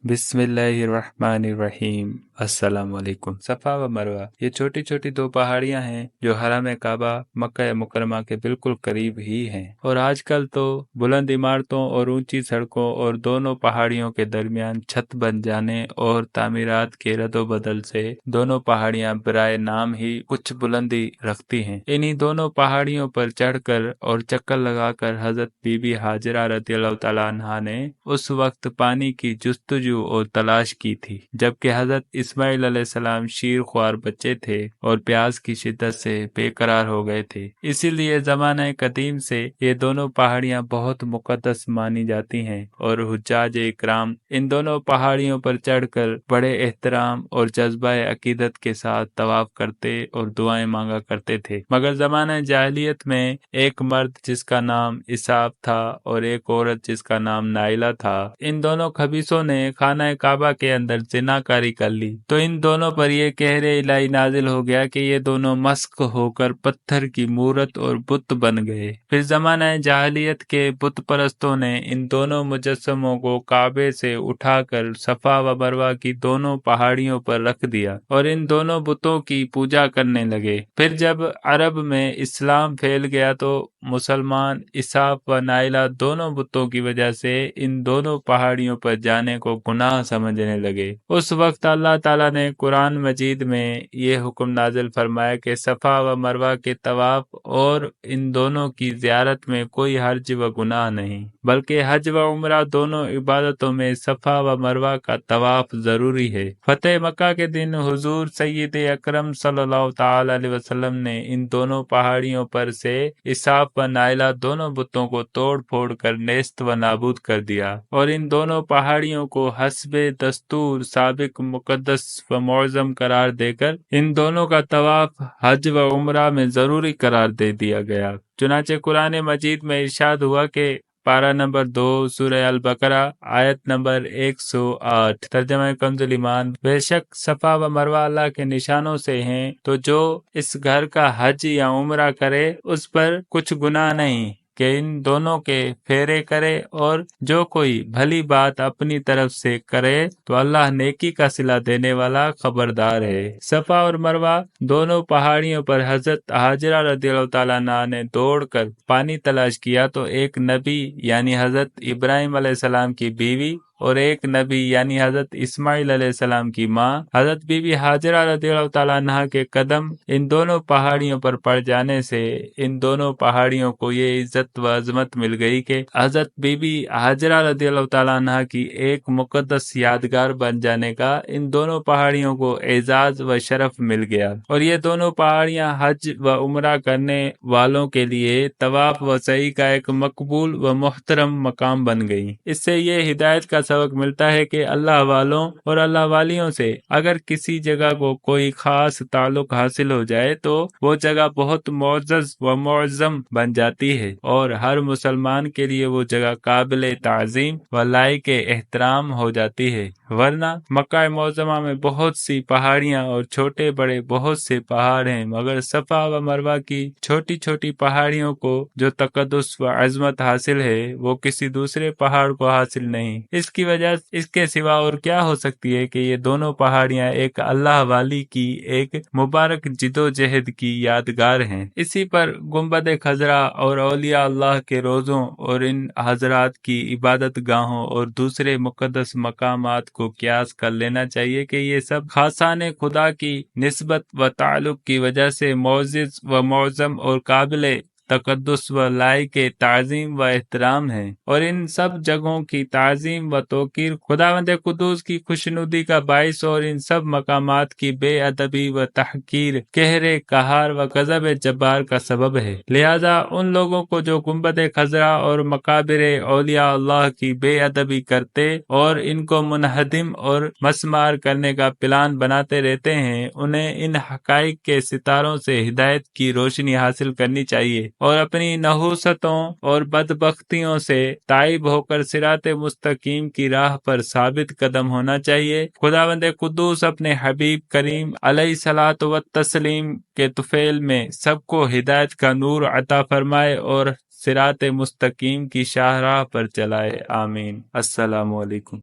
बिस्मिल्लाहिर्रहमानिर्रहीम। अस्सलाम वालेकुम। सफ़ा व मरवा ये छोटी छोटी दो पहाड़ियां हैं जो हरम काबा मक्का मुकरमा के बिल्कुल करीब ही हैं, और आजकल तो बुलंद इमारतों और ऊंची सड़कों और दोनों पहाड़ियों के दरमियान छत बन जाने और तामीरात के रद्दोबदल से दोनों पहाड़ियां बराए नाम ही कुछ बुलंदी रखती हैं। इन्हीं दोनों पहाड़ियों पर चढ़कर और चक्कर लगाकर हजरत बीबी हाजरा रज़ियल्लाहु तआला अन्हा ने उस वक्त पानी की जुस्तजू और तलाश की थी, जबकि हजरत इस्माइल अलैहिस्सलाम शीर ख्वार बच्चे थे और प्यास की शिद्दत से बेकरार हो गए थे। इसीलिए ज़माने कदीम से ये दोनों पहाड़ियां बहुत मुकद्दस मानी जाती हैं और हुज्जाज इकराम इन दोनों पहाड़ियों पर चढ़कर बड़े एहतराम और जज्बा अकीदत के साथ तवाफ करते और दुआएं मांगा करते थे। मगर ज़माने जाहिलियत में एक मर्द जिसका नाम इसाब था और एक औरत जिसका नाम नाइला था, इन दोनों खबीसों ने खाना काबा के अंदर जिनाकारी कर ली, तो इन दोनों पर यह कहरे इलाही नाजिल हो गया कि ये दोनों मस्क होकर पत्थर की मूरत और बुत बन गए। फिर जमाना जाहिलियत के बुत परस्तों ने इन दोनों मुजस्समों को काबे से उठाकर सफा व मरवा की दोनों पहाड़ियों पर रख दिया और इन दोनों बुतों की पूजा करने लगे। फिर जब अरब में इस्लाम फैल गया तो मुसलमान इसाफ व नाइला दोनों बुतों की वजह से इन दोनों पहाड़ियों पर जाने को गुनाह समझने लगे। उस वक्त अल्लाह ताला ने कुरान मजीद में ये हुक्म नाजिल फरमाया कि सफ़ा व मरवा के तवाफ और इन दोनों की ज़ियारत में कोई हर्ज व गुनाह नहीं, बल्कि हज व उम्रा दोनों इबादतों में सफ़ा व मरवा का तवाफ ज़रूरी है। फतेह मक्का के दिन हुजूर सय्यद अकरम सल्लल्लाहु तआला अलैहि वसल्लम ने इन दोनों पहाड़ियों पर से इसाफ व नाइला दोनों बुतों को तोड़ फोड़ कर नेस्त व नाबूद कर दिया और इन दोनों पहाड़ियों को हस्बे दस्तूर साबिक मुकद्दस व मुअज़्ज़म करार देकर इन दोनों का तवाफ हज व उम्रा में जरूरी करार दे दिया गया। चुनाचे कुरान मजीद में इरशाद हुआ कि पारा नंबर 2 सूरह अल बकरा आयत नंबर 108 तर्जमा कंजुल ईमान, बेशक सफा व मरवा अल्लाह के निशानों से हैं, तो जो इस घर का हज या उम्रा करे उस पर कुछ गुनाह नहीं कि इन दोनों के फेरे करे, और जो कोई भली बात अपनी तरफ से करे तो अल्लाह नेकी का सिला देने वाला खबरदार है। सफा और मरवा दोनों पहाड़ियों पर हजरत हाजरा रज़ियल्लाहु तआला अन्हा ने दौड़कर पानी तलाश किया तो एक नबी यानी हजरत इब्राहिम अलैहिस्सलाम की बीवी और एक नबी यानी हजरत इस्माइल अलैहिस्सलाम की माँ हजरत बीबी हाजरा रज़ियल्लाहु तआला अन्हा के कदम इन दोनों पहाड़ियों पर पड़ जाने से इन दोनों पहाड़ियों को ये इज्जत व अजमत मिल गई कि हजरत बीबी हाजरा रज़ियल्लाहु तआला अन्हा की एक मुकद्दस यादगार बन जाने का इन दोनों पहाड़ियों को एजाज व शरफ मिल गया। और ये दोनों पहाड़ियां हज व उम्रा करने वालों के लिए तवाफ व सई का एक मकबूल व मुहतरम मकाम बन गई। इससे ये हिदायत का सबक मिलता है कि अल्लाह वालों और अल्लाह वालियों से अगर किसी जगह को कोई खास ताल्लुक हासिल हो जाए तो वो जगह बहुत मुअज़्ज़ज़ व मुअज़्ज़म बन जाती है और हर मुसलमान के लिए वो जगह काबिल ताज़ीम व लायक एहतराम हो जाती है। वरना मक्का मुअज़्ज़मा में बहुत सी पहाड़ियां और छोटे बड़े बहुत से पहाड़ हैं, मगर सफा व मरवा की छोटी छोटी पहाड़ियों को जो तकद्दुस व अज़मत हासिल है वो किसी दूसरे पहाड़ को हासिल नहीं। इसकी वजह इसके सिवा और क्या हो सकती है कि ये दोनों पहाड़ियां एक अल्लाह वाली की एक मुबारक जिदोजहद की यादगार हैं। इसी पर गुंबद खजरा और औलिया अल्लाह के रोज़ों और इन हजरात की इबादत गाहों और दूसरे मुकद्दस मकामात को क्यास कर लेना चाहिए कि ये सब खासाने खुदा की निस्बत व ताल्लुक की वजह से मुअज़्ज़ज़ व मुअज़्ज़म और काबिल तकद्दुस व लायक ताज़ीम व एहतराम है, और इन सब जगहों की ताज़ीम व तौकीर खुदावंद कुद्दूस की खुशनुदी का बाइस और इन सब मकामात की बेअदबी व तहकीर कहरे कहार व गज़ब जब्बार का सबब है। लिहाजा उन लोगों को जो गुंबद खजरा और मकाबिर औलिया अल्लाह की बेअदबी करते और इनको मुनहदिम और मसमार करने का प्लान बनाते रहते हैं, उन्हें इन हकाइक के सितारों से हिदायत की रोशनी हासिल करनी चाहिए और अपनी नहूसतों और बदबख्तियों से ताइब होकर सिराते मुस्तकीम की राह पर साबित कदम होना चाहिए। खुदावंद कुद्दूस अपने हबीब करीम अलैहिस्सलातु व तस्लीम के तुफैल में सबको हिदायत का नूर अता फरमाए और सिराते मुस्तकीम की शाहराह पर चलाए। आमीन। अस्सलामु अलैकुम।